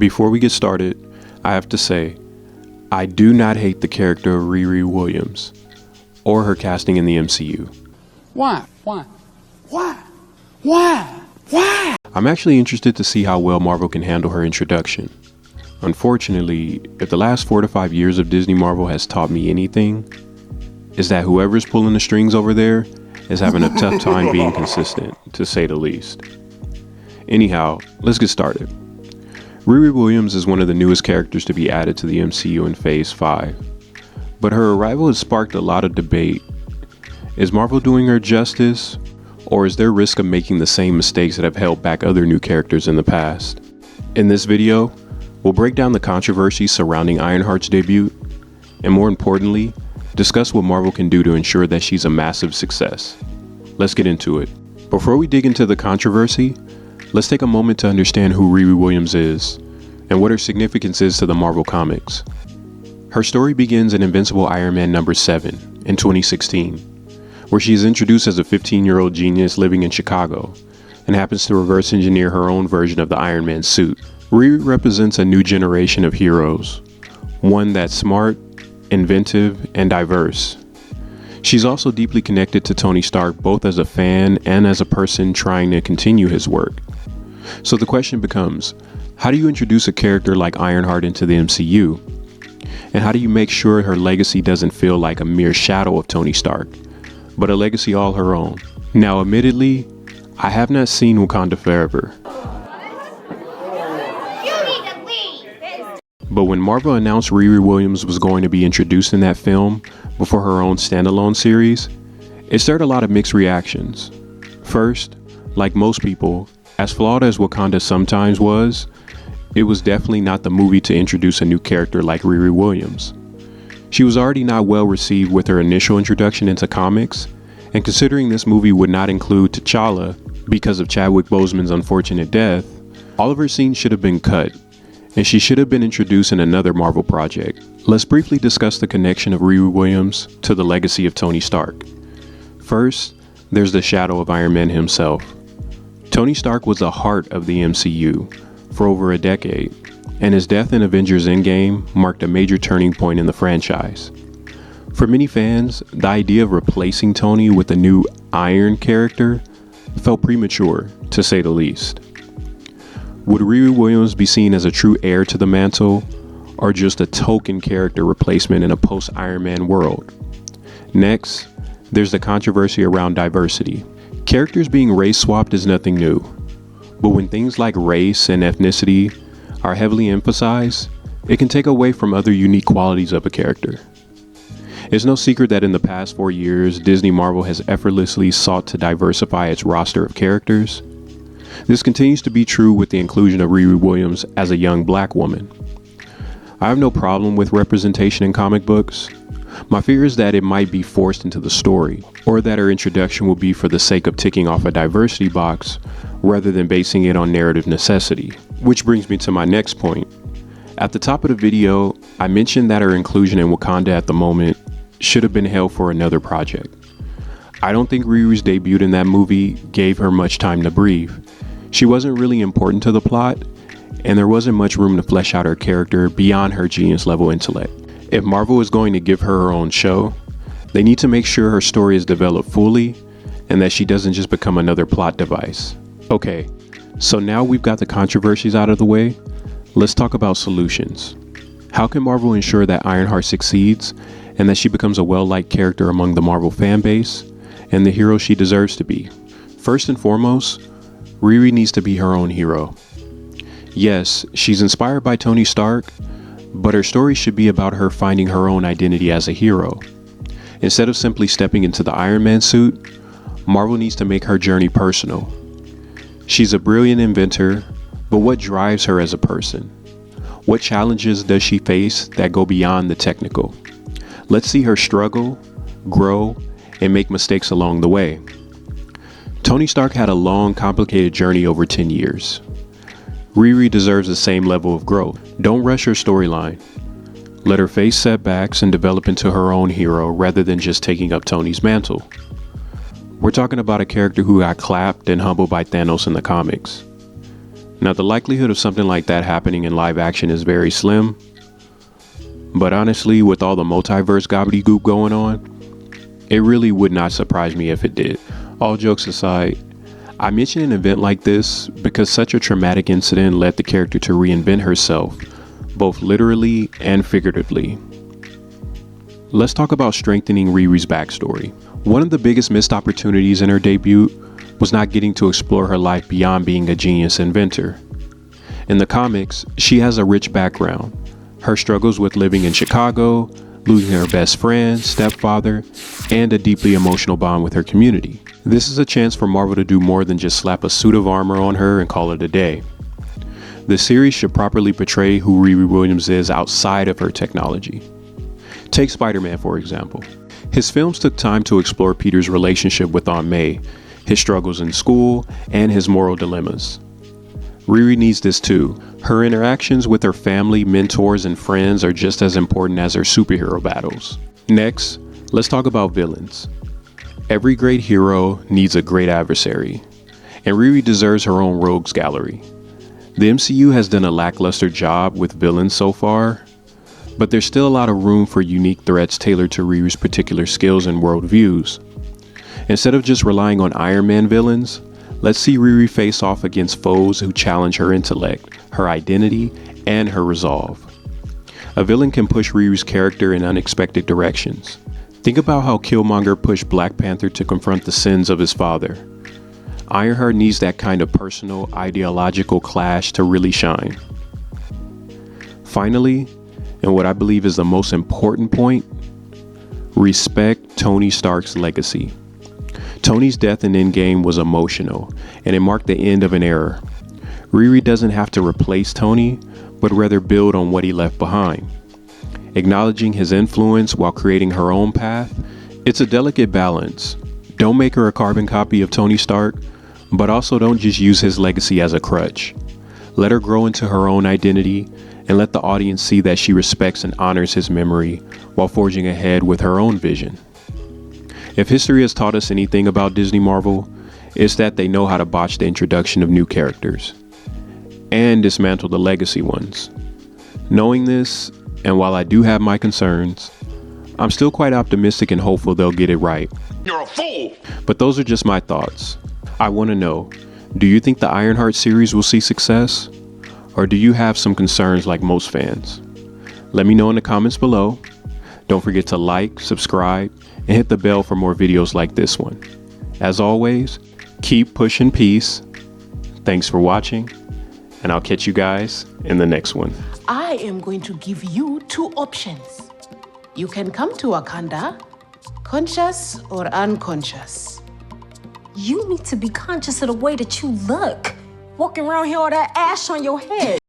Before we get started, I have to say, I do not hate the character of RiRi Williams or her casting in the MCU. Why? I'm actually interested to see how well Marvel can handle her introduction. Unfortunately, if the last 4 to 5 years of Disney Marvel has taught me anything, is that whoever's pulling the strings over there is having a tough time being consistent, to say the least. Anyhow, let's get started. RiRi Williams is one of the newest characters to be added to the MCU in Phase 5, but her arrival has sparked a lot of debate. Is Marvel doing her justice, or is there risk of making the same mistakes that have held back other new characters in the past? In this video, we'll break down the controversy surrounding Ironheart's debut, and more importantly, discuss what Marvel can do to ensure that she's a massive success. Let's get into it. Before we dig into the controversy, let's take a moment to understand who RiRi Williams is, and what her significance is to the Marvel Comics. Her story begins in Invincible Iron Man number 7 in 2016, where she is introduced as a 15-year-old genius living in Chicago, and happens to reverse engineer her own version of the Iron Man suit. RiRi represents a new generation of heroes, one that's smart, inventive, and diverse. She's also deeply connected to Tony Stark, both as a fan and as a person trying to continue his work. So the question becomes, how do you introduce a character like Ironheart into the MCU? And how do you make sure her legacy doesn't feel like a mere shadow of Tony Stark, but a legacy all her own? Now, admittedly, I have not seen Wakanda Forever. But when Marvel announced RiRi Williams was going to be introduced in that film before her own standalone series, it stirred a lot of mixed reactions. First, like most people, as flawed as Wakanda sometimes was, it was definitely not the movie to introduce a new character like RiRi Williams. She was already not well received with her initial introduction into comics, and considering this movie would not include T'Challa because of Chadwick Boseman's unfortunate death, all of her scenes should have been cut, and she should have been introduced in another Marvel project. Let's briefly discuss the connection of RiRi Williams to the legacy of Tony Stark. First, there's the shadow of Iron Man himself. Tony Stark was the heart of the MCU for over a decade, and his death in Avengers Endgame marked a major turning point in the franchise. For many fans, the idea of replacing Tony with a new Iron character felt premature, to say the least. Would RiRi Williams be seen as a true heir to the mantle, or just a token character replacement in a post-Iron Man world? Next, there's the controversy around diversity. Characters being race swapped is nothing new, but when things like race and ethnicity are heavily emphasized, it can take away from other unique qualities of a character. It's no secret that in the past 4 years, Disney Marvel has effortlessly sought to diversify its roster of characters. This continues to be true with the inclusion of RiRi Williams as a young black woman. I have no problem with representation in comic books. My fear is that it might be forced into the story, or that her introduction will be for the sake of ticking off a diversity box rather than basing it on narrative necessity. Which brings me to my next point. At the top of the video, I mentioned that her inclusion in Wakanda at the moment should have been held for another project. I don't think RiRi's debut in that movie gave her much time to breathe. She wasn't really important to the plot, and there wasn't much room to flesh out her character beyond her genius level intellect. If Marvel is going to give her own show, they need to make sure her story is developed fully and that she doesn't just become another plot device. Okay, so now we've got the controversies out of the way, let's talk about solutions. How can Marvel ensure that Ironheart succeeds and that she becomes a well-liked character among the Marvel fanbase and the hero she deserves to be? First and foremost, RiRi needs to be her own hero. Yes, she's inspired by Tony Stark, but her story should be about her finding her own identity as a hero. Instead of simply stepping into the Iron Man suit, Marvel needs to make her journey personal. She's a brilliant inventor, but what drives her as a person? What challenges does she face that go beyond the technical? Let's see her struggle, grow, and make mistakes along the way. Tony Stark had a long, complicated journey over 10 years. RiRi deserves the same level of growth. Don't rush her storyline. Let her face setbacks and develop into her own hero rather than just taking up Tony's mantle. We're talking about a character who got clapped and humbled by Thanos in the comics. Now, the likelihood of something like that happening in live action is very slim, but honestly, with all the multiverse gobbledygook going on, it really would not surprise me if it did. All jokes aside, I mention an event like this because such a traumatic incident led the character to reinvent herself, both literally and figuratively. Let's talk about strengthening RiRi's backstory. One of the biggest missed opportunities in her debut was not getting to explore her life beyond being a genius inventor. In the comics, she has a rich background. Her struggles with living in Chicago, losing her best friend, stepfather, and a deeply emotional bond with her community. This is a chance for Marvel to do more than just slap a suit of armor on her and call it a day. The series should properly portray who RiRi Williams is outside of her technology. Take Spider-Man, for example. His films took time to explore Peter's relationship with Aunt May, his struggles in school, and his moral dilemmas. RiRi needs this too. Her interactions with her family, mentors, and friends are just as important as her superhero battles. Next, let's talk about villains. Every great hero needs a great adversary, and RiRi deserves her own rogues gallery. The MCU has done a lackluster job with villains so far, but there's still a lot of room for unique threats tailored to RiRi's particular skills and worldviews. Instead of just relying on Iron Man villains, let's see RiRi face off against foes who challenge her intellect, her identity, and her resolve. A villain can push RiRi's character in unexpected directions. Think about how Killmonger pushed Black Panther to confront the sins of his father. Ironheart needs that kind of personal, ideological clash to really shine. Finally, and what I believe is the most important point, respect Tony Stark's legacy. Tony's death in Endgame was emotional, and it marked the end of an era. RiRi doesn't have to replace Tony, but rather build on what he left behind. Acknowledging his influence while creating her own path, it's a delicate balance. Don't make her a carbon copy of Tony Stark, but also don't just use his legacy as a crutch. Let her grow into her own identity, and let the audience see that she respects and honors his memory while forging ahead with her own vision. If history has taught us anything about Disney Marvel, it's that they know how to botch the introduction of new characters and dismantle the legacy ones. Knowing this, and while I do have my concerns, I'm still quite optimistic and hopeful they'll get it right. You're a fool! But those are just my thoughts. I want to know, do you think the Ironheart series will see success? Or do you have some concerns like most fans? Let me know in the comments below. Don't forget to like, subscribe, and hit the bell for more videos like this one. As always, keep pushing peace. Thanks for watching, and I'll catch you guys in the next one. I am going to give you two options. You can come to Wakanda, conscious or unconscious. You need to be conscious of the way that you look. Walking around here with that ash on your head.